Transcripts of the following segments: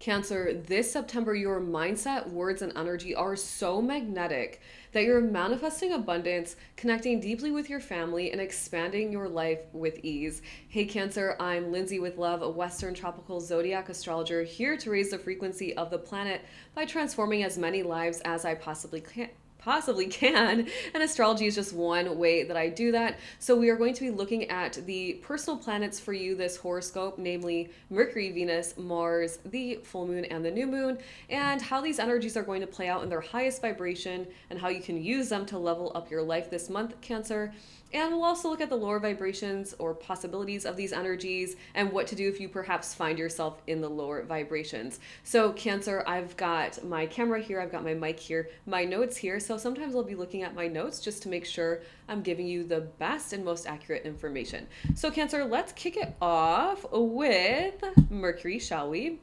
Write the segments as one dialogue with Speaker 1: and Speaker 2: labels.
Speaker 1: Cancer, this September, your mindset, words, and energy are so magnetic that you're manifesting abundance, connecting deeply with your family, and expanding your life with ease. Hey, Cancer, I'm Lindsay with Love, a Western tropical zodiac astrologer, here to raise the frequency of the planet by transforming as many lives as I possibly can, and astrology is just one way that I do that. So we are going to be looking at the personal planets for you this horoscope, namely Mercury, Venus, Mars, the full moon, and the new moon, and how these energies are going to play out in their highest vibration and how you can use them to level up your life this month, Cancer. And we'll also look at the lower vibrations or possibilities of these energies and what to do if you perhaps find yourself in the lower vibrations. So, Cancer, I've got my camera here, I've got my mic here, my notes here. So, sometimes I'll be looking at my notes just to make sure I'm giving you the best and most accurate information. So, Cancer, let's kick it off with Mercury, shall we?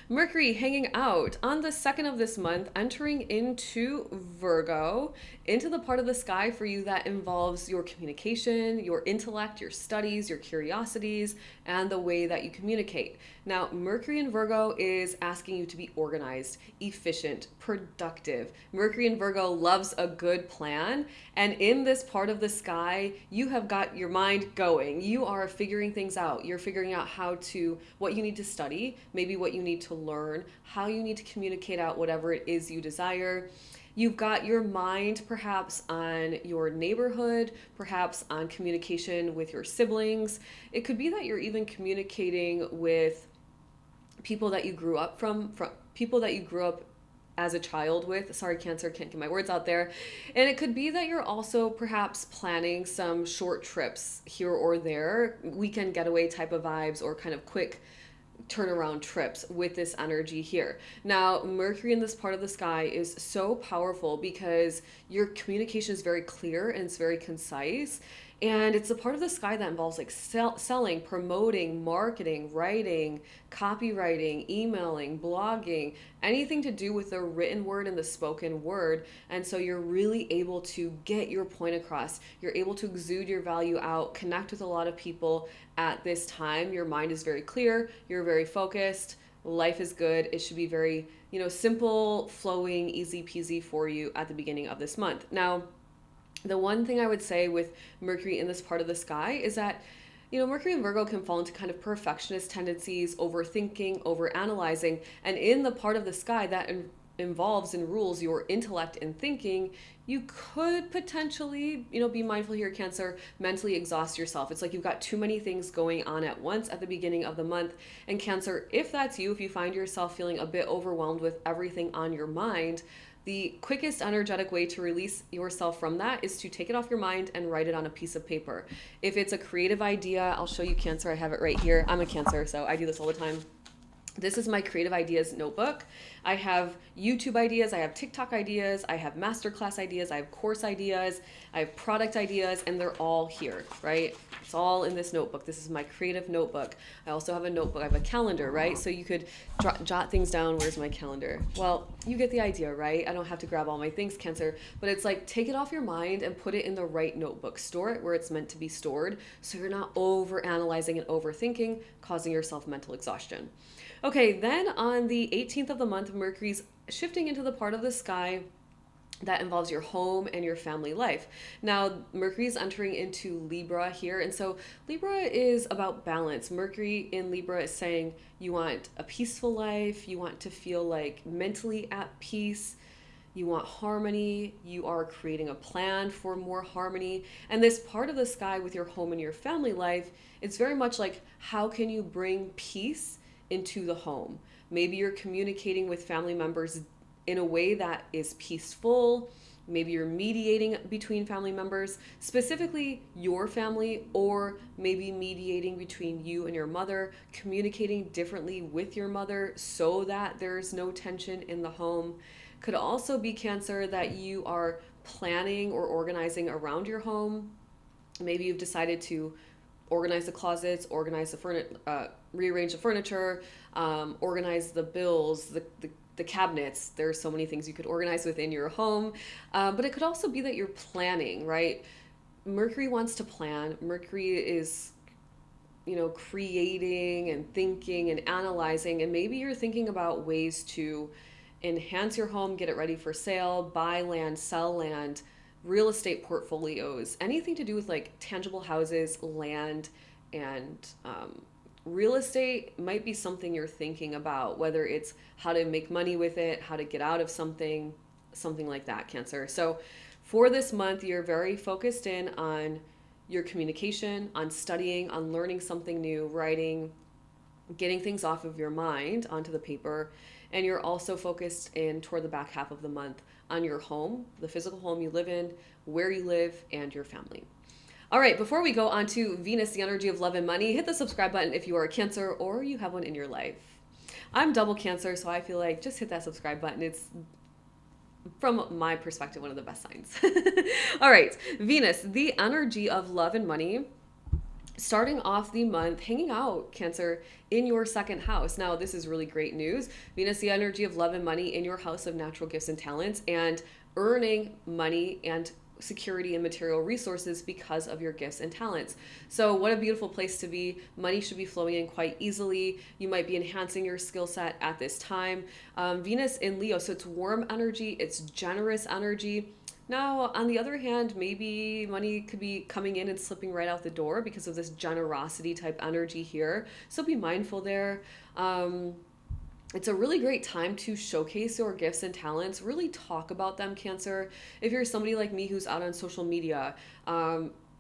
Speaker 1: Mercury hanging out on the 2nd of this month, entering into Virgo, into the part of the sky for you that involves your communication, your intellect, your studies, your curiosities, and the way that you communicate. Now, Mercury in Virgo is asking you to be organized, efficient, productive. Mercury in Virgo loves a good plan, and in this part of the sky, you have got your mind going. You are figuring things out. You're figuring out what you need to study, maybe what you need to learn, how you need to communicate out whatever it is you desire. You've got your mind perhaps on your neighborhood, perhaps on communication with your siblings. It could be that you're even communicating with people that you grew up from people that you grew up as a child with. Sorry, Cancer, can't get my words out there. And it could be that you're also perhaps planning some short trips here or there, weekend getaway type of vibes, or kind of quick turnaround trips with this energy here. Now, Mercury in this part of the sky is so powerful because your communication is very clear and it's very concise. And it's a part of the sky that involves like selling, promoting, marketing, writing, copywriting, emailing, blogging, anything to do with the written word and the spoken word. And so you're really able to get your point across. You're able to exude your value out, connect with a lot of people at this time. Your mind is very clear. You're very focused. Life is good. It should be very, simple, flowing, easy peasy for you at the beginning of this month. Now, the one thing I would say with Mercury in this part of the sky is that, Mercury and Virgo can fall into kind of perfectionist tendencies, overthinking, overanalyzing. And in the part of the sky that involves and rules your intellect and thinking, you could potentially, be mindful here, Cancer, mentally exhaust yourself. It's like you've got too many things going on at once at the beginning of the month. And Cancer, if that's you, if you find yourself feeling a bit overwhelmed with everything on your mind, the quickest energetic way to release yourself from that is to take it off your mind and write it on a piece of paper. If it's a creative idea, I'll show you, Cancer. I have it right here. I'm a Cancer, so I do this all the time. This is my creative ideas notebook. I have YouTube ideas, I have TikTok ideas, I have masterclass ideas, I have course ideas, I have product ideas, and they're all here, right? It's all in this notebook. This is my creative notebook. I also have a notebook, I have a calendar, right? So you could jot things down. Where's my calendar? Well, you get the idea, right? I don't have to grab all my things, Cancer, but it's like take it off your mind and put it in the right notebook. Store it where it's meant to be stored so you're not over analyzing and overthinking, causing yourself mental exhaustion. Okay, then on the 18th of the month, Mercury's shifting into the part of the sky that involves your home and your family life. Now, Mercury is entering into Libra here. And so Libra is about balance. Mercury in Libra is saying you want a peaceful life. You want to feel like mentally at peace. You want harmony. You are creating a plan for more harmony. And this part of the sky with your home and your family life, it's very much like how can you bring peace into the home? Maybe you're communicating with family members in a way that is peaceful. Maybe you're mediating between family members, specifically your family, or maybe mediating between you and your mother, communicating differently with your mother so that there's no tension in the home. Could also be, Cancer, that you are planning or organizing around your home. Maybe you've decided to organize the closets, organize the rearrange the furniture, organize the bills, the cabinets. There are so many things you could organize within your home. But it could also be that you're planning, right? Mercury wants to plan. Mercury is creating and thinking and analyzing, and maybe you're thinking about ways to enhance your home, get it ready for sale, buy land, sell land, real estate portfolios, anything to do with like tangible houses, land, and real estate might be something you're thinking about, whether it's how to make money with it, how to get out of something, something like that, Cancer. So for this month, you're very focused in on your communication, on studying, on learning something new, writing, getting things off of your mind onto the paper. And you're also focused in toward the back half of the month on your home, the physical home you live in, where you live, and your family. All right, before we go on to Venus, the energy of love and money, hit the subscribe button if you are a Cancer or you have one in your life. I'm double Cancer, so I feel like just hit that subscribe button. It's, from my perspective, one of the best signs. All right, Venus, the energy of love and money. Starting off the month, hanging out, Cancer, in your second house. Now, this is really great news. Venus, the energy of love and money in your house of natural gifts and talents, and earning money and security and material resources because of your gifts and talents. So what a beautiful place to be. Money should be flowing in quite easily. You might be enhancing your skill set at this time. Venus in Leo, so it's warm energy, it's generous energy. Now, on the other hand, maybe money could be coming in and slipping right out the door because of this generosity type energy here. So be mindful there. It's a really great time to showcase your gifts and talents, really talk about them, Cancer. If you're somebody like me who's out on social media,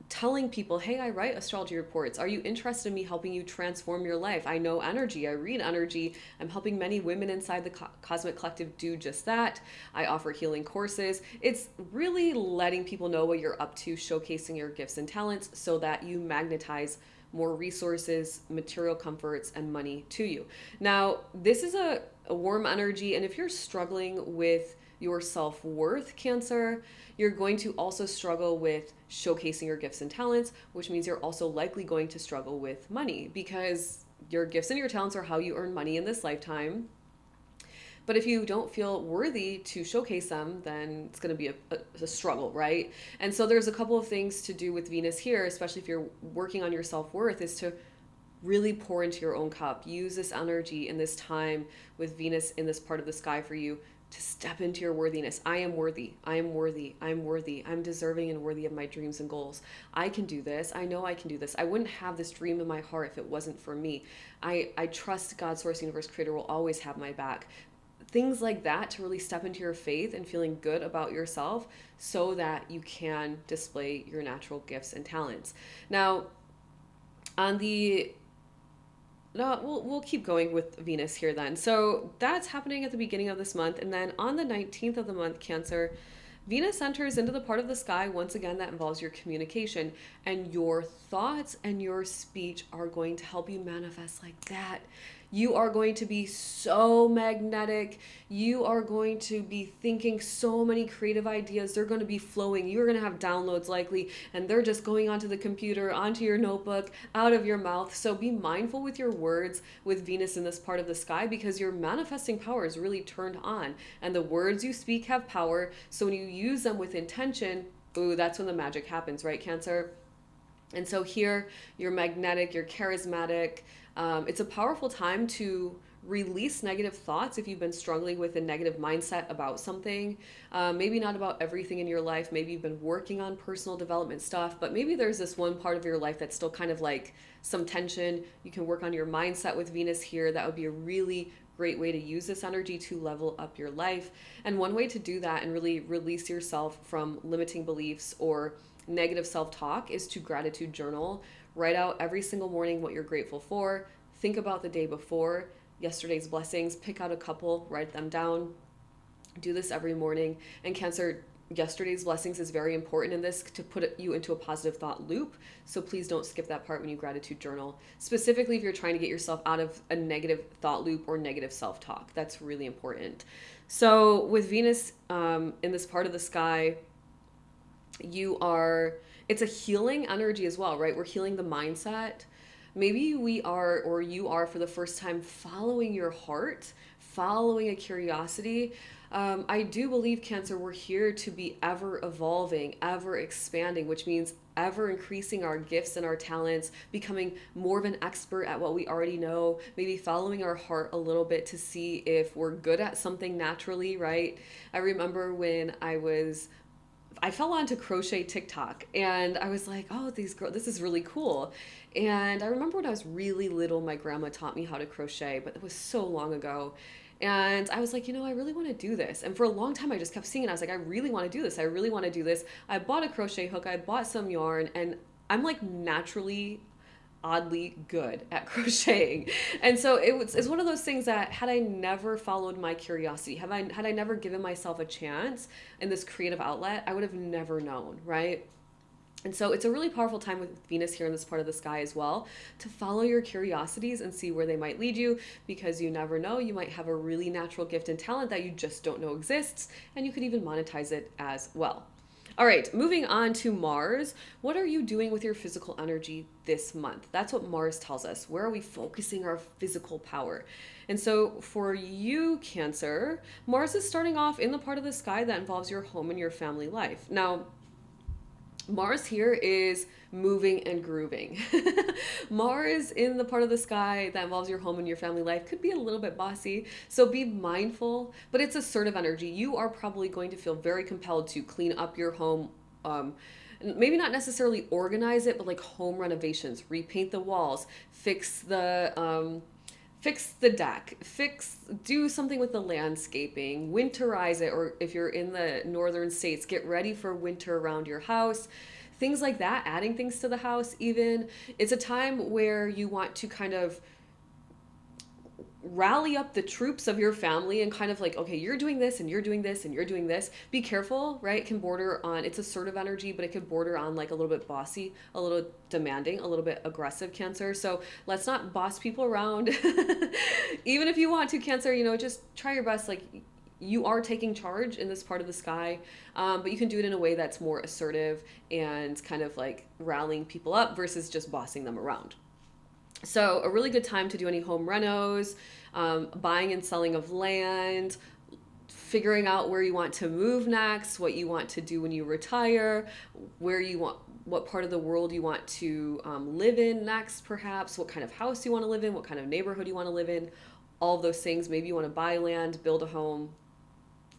Speaker 1: telling people, hey, I write astrology reports. Are you interested in me helping you transform your life? I know energy. I read energy. I'm helping many women inside the Cosmic Collective do just that. I offer healing courses. It's really letting people know what you're up to, showcasing your gifts and talents so that you magnetize more resources, material comforts, and money to you. Now, this is a warm energy, and if you're struggling with your self-worth, Cancer, you're going to also struggle with showcasing your gifts and talents, which means you're also likely going to struggle with money because your gifts and your talents are how you earn money in this lifetime. But if you don't feel worthy to showcase them, then it's going to be a struggle, right? And so there's a couple of things to do with Venus here, especially if you're working on your self-worth, is to really pour into your own cup. Use this energy in this time with Venus in this part of the sky for you to step into your worthiness. I am worthy. I am worthy. I'm worthy. I'm deserving and worthy of my dreams and goals. I can do this. I know I can do this. I wouldn't have this dream in my heart if it wasn't for me. I trust God, Source, Universe, Creator will always have my back. Things like that to really step into your faith and feeling good about yourself so that you can display your natural gifts and talents. Now, on the no, we'll keep going with Venus here then. So that's happening at the beginning of this month. And then on the 19th of the month, Cancer, Venus enters into the part of the sky once again that involves your communication, and your thoughts and your speech are going to help you manifest like that. You are going to be so magnetic. You are going to be thinking so many creative ideas. They're going to be flowing. You're going to have downloads likely, and they're just going onto the computer, onto your notebook, out of your mouth. So be mindful with your words with Venus in this part of the sky, because your manifesting power is really turned on, and the words you speak have power. So when you use them with intention, ooh, that's when the magic happens, right, Cancer? And so here, you're magnetic, you're charismatic. It's a powerful time to release negative thoughts if you've been struggling with a negative mindset about something. Maybe not about everything in your life. Maybe you've been working on personal development stuff, but maybe there's this one part of your life that's still kind of like some tension. You can work on your mindset with Venus here. That would be a really great way to use this energy to level up your life. And one way to do that and really release yourself from limiting beliefs or negative self-talk is to gratitude journal. Write out every single morning what you're grateful for. Think about the day before, yesterday's blessings, pick out a couple, write them down. Do this every morning. And Cancer, yesterday's blessings is very important in this to put you into a positive thought loop. So please don't skip that part when you gratitude journal. Specifically, if you're trying to get yourself out of a negative thought loop or negative self-talk, that's really important. So with Venus in this part of the sky, it's a healing energy as well, right? We're healing the mindset. Maybe we are, or you are for the first time, following your heart, following a curiosity. I do believe, Cancer, we're here to be ever evolving, ever expanding, which means ever increasing our gifts and our talents, becoming more of an expert at what we already know, maybe following our heart a little bit to see if we're good at something naturally, right? I remember when I fell onto crochet TikTok and I was like, oh, these girls, this is really cool. And I remember when I was really little, my grandma taught me how to crochet, but it was so long ago. And I was like, I really want to do this. And for a long time, I just kept seeing it. I was like, I really want to do this. I really want to do this. I bought a crochet hook, I bought some yarn, and I'm like naturally oddly good at crocheting. And so it's one of those things that had I never followed my curiosity, had I never given myself a chance in this creative outlet, I would have never known, right? And so it's a really powerful time with Venus here in this part of the sky as well to follow your curiosities and see where they might lead you, because you never know, you might have a really natural gift and talent that you just don't know exists, and you could even monetize it as well. All right, moving on to Mars. What are you doing with your physical energy this month? That's what Mars tells us. Where are we focusing our physical power? And so for you, Cancer, Mars is starting off in the part of the sky that involves your home and your family life. Now, Mars here is moving and grooving. Mars in the part of the sky that involves your home and your family life could be a little bit bossy. So be mindful, but it's assertive energy. You are probably going to feel very compelled to clean up your home. Maybe not necessarily organize it, but like home renovations, repaint the walls, fix the deck, do something with the landscaping, winterize it, or if you're in the northern states, get ready for winter around your house. Things like that, adding things to the house even. It's a time where you want to kind of rally up the troops of your family and kind of like, okay, you're doing this and you're doing this and you're doing this. Be careful, right? It can border on, it's assertive energy, but it could border on like a little bit bossy, a little demanding, a little bit aggressive, Cancer. So let's not boss people around. Even if you want to, Cancer, just try your best. Like, you are taking charge in this part of the sky, but you can do it in a way that's more assertive and kind of like rallying people up versus just bossing them around. So a really good time to do any home renos, buying and selling of land, figuring out where you want to move next, what you want to do when you retire, what part of the world you want to live in next, perhaps, what kind of house you want to live in, what kind of neighborhood you want to live in, all of those things. Maybe you want to buy land, build a home.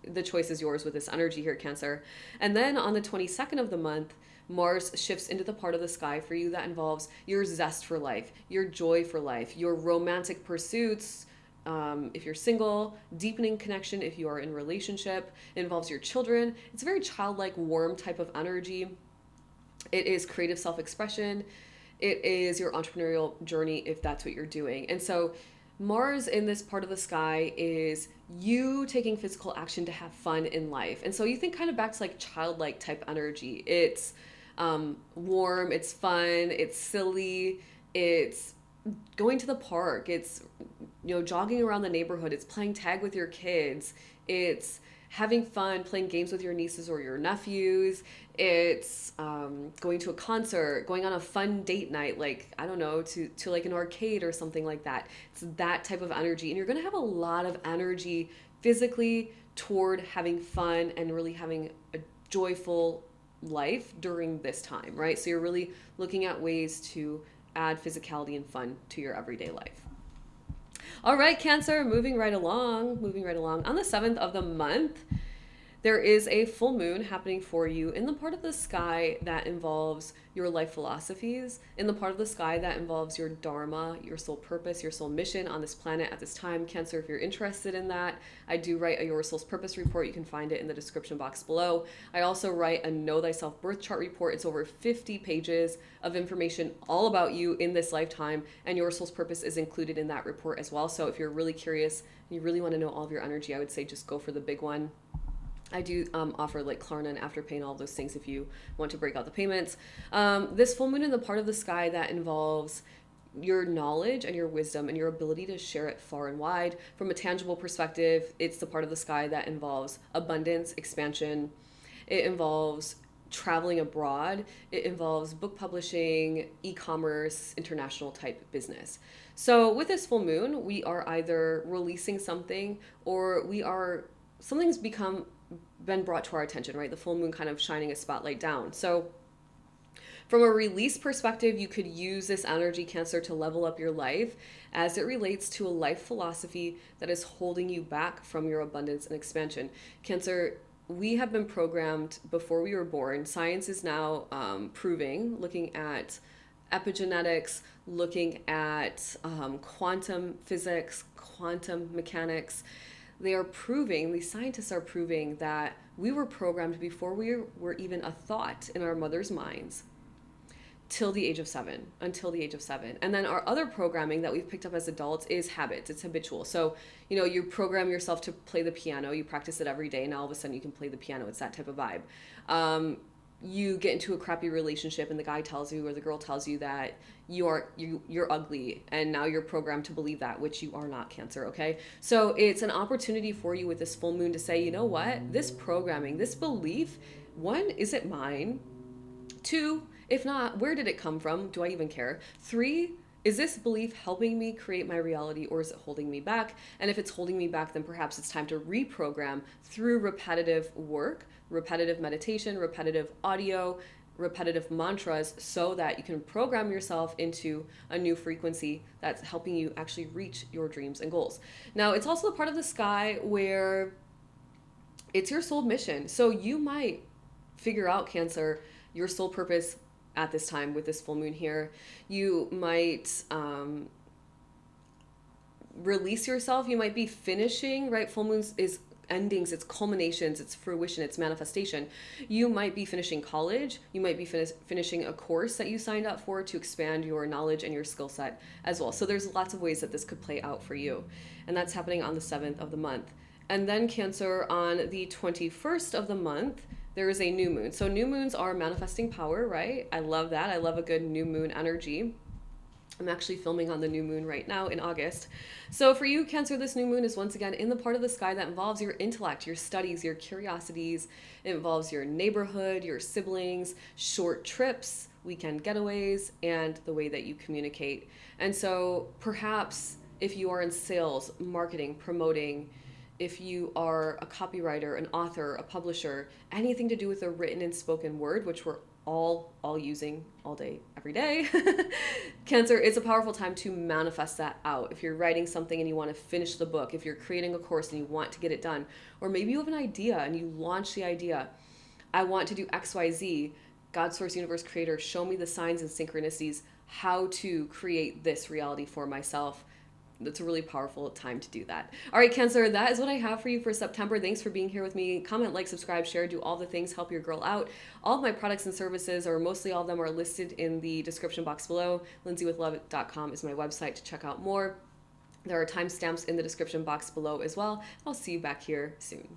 Speaker 1: The choice is yours with this energy here, Cancer. And then on the 22nd of the month, Mars shifts into the part of the sky for you that involves your zest for life, your joy for life, your romantic pursuits. If you're single, deepening connection if you are in relationship. It involves your children. It's a very childlike, warm type of energy. It is creative self-expression. It is your entrepreneurial journey if that's what you're doing. And so Mars in this part of the sky is you taking physical action to have fun in life. And so you think kind of back to like childlike type energy. It's warm, it's fun, it's silly, it's going to the park, it's jogging around the neighborhood, it's playing tag with your kids, it's having fun playing games with your nieces or your nephews, it's going to a concert, going on a fun date night, like I don't know, to like an arcade or something like that. It's that type of energy, and you're going to have a lot of energy physically toward having fun and really having a joyful life during this time, right? So you're really looking at ways to add physicality and fun to your everyday life. All right, Cancer, moving right along. On the 7th of the month, there is a full moon happening for you in the part of the sky that involves your life philosophies, in the part of the sky that involves your dharma, your soul purpose, your soul mission on this planet at this time. Cancer, if you're interested in that, I do write a Your Soul's Purpose report. You can find it in the description box below. I also write a Know Thyself birth chart report. It's over 50 pages of information all about you in this lifetime, and Your Soul's Purpose is included in that report as well. So if you're really curious and you really want to know all of your energy, I would say just go for the big one. I do offer like Klarna and Afterpay and all those things if you want to break out the payments. This full moon in the part of the sky that involves your knowledge and your wisdom and your ability to share it far and wide. From a tangible perspective, it's the part of the sky that involves abundance, expansion. It involves traveling abroad. It involves book publishing, e-commerce, international type business. So with this full moon, we are either releasing something or we are something's been brought to our attention, right? The full moon kind of shining a spotlight down. So from a release perspective, you could use this energy, Cancer, to level up your life as it relates to a life philosophy that is holding you back from your abundance and expansion. Cancer, we have been programmed before we were born. Science is now proving, looking at epigenetics, looking at quantum physics, quantum mechanics. They are proving, these scientists are proving that we were programmed before we were even a thought in our mother's minds till the age of 7, until the age of 7. And then our other programming that we've picked up as adults is habits. It's habitual. So, you program yourself to play the piano, you practice it every day, and all of a sudden you can play the piano. It's that type of vibe. You get into a crappy relationship and the guy tells you or the girl tells you that you're ugly, and now you're programmed to believe that, which you are not, Cancer. Okay, so it's an opportunity for you with this full moon to say, you know what, this programming, this belief, one, is it mine? Two, if not, where did it come from? Do I even care? Three, is this belief helping me create my reality, or is it holding me back? And if it's holding me back, then perhaps it's time to reprogram through repetitive work, repetitive meditation, repetitive audio, repetitive mantras, so that you can program yourself into a new frequency that's helping you actually reach your dreams and goals. Now, it's also a part of the sky where it's your soul mission. So you might figure out, Cancer, your soul purpose at this time with this full moon here. You might release yourself. You might be finishing, right? Full moons is endings, it's culminations, it's fruition, it's manifestation. You might be finishing college. You might be finishing a course that you signed up for to expand your knowledge and your skill set as well. So there's lots of ways that this could play out for you. And that's happening on the 7th of the month. And then, Cancer, on the 21st of the month, there is a new moon. So new moons are manifesting power, right? I love that. I love a good new moon energy. I'm actually filming on the new moon right now in August. So for you, Cancer, this new moon is once again in the part of the sky that involves your intellect, your studies, your curiosities. It involves your neighborhood, your siblings, short trips, weekend getaways, and the way that you communicate. And so perhaps if you are in sales, marketing, promoting, if you are a copywriter, an author, a publisher, anything to do with the written and spoken word, which we're all using all day, every day. Cancer, it's a powerful time to manifest that out. If you're writing something and you want to finish the book, if you're creating a course and you want to get it done, or maybe you have an idea and you launch the idea, I want to do XYZ, God, Source, Universe, Creator, show me the signs and synchronicities, how to create this reality for myself. That's a really powerful time to do that. All right, Cancer, that is what I have for you for September. Thanks for being here with me. Comment, like, subscribe, share, do all the things, help your girl out. All of my products and services, or mostly all of them, are listed in the description box below. lindsaywithlove.com is my website to check out more. There are timestamps in the description box below as well. I'll see you back here soon.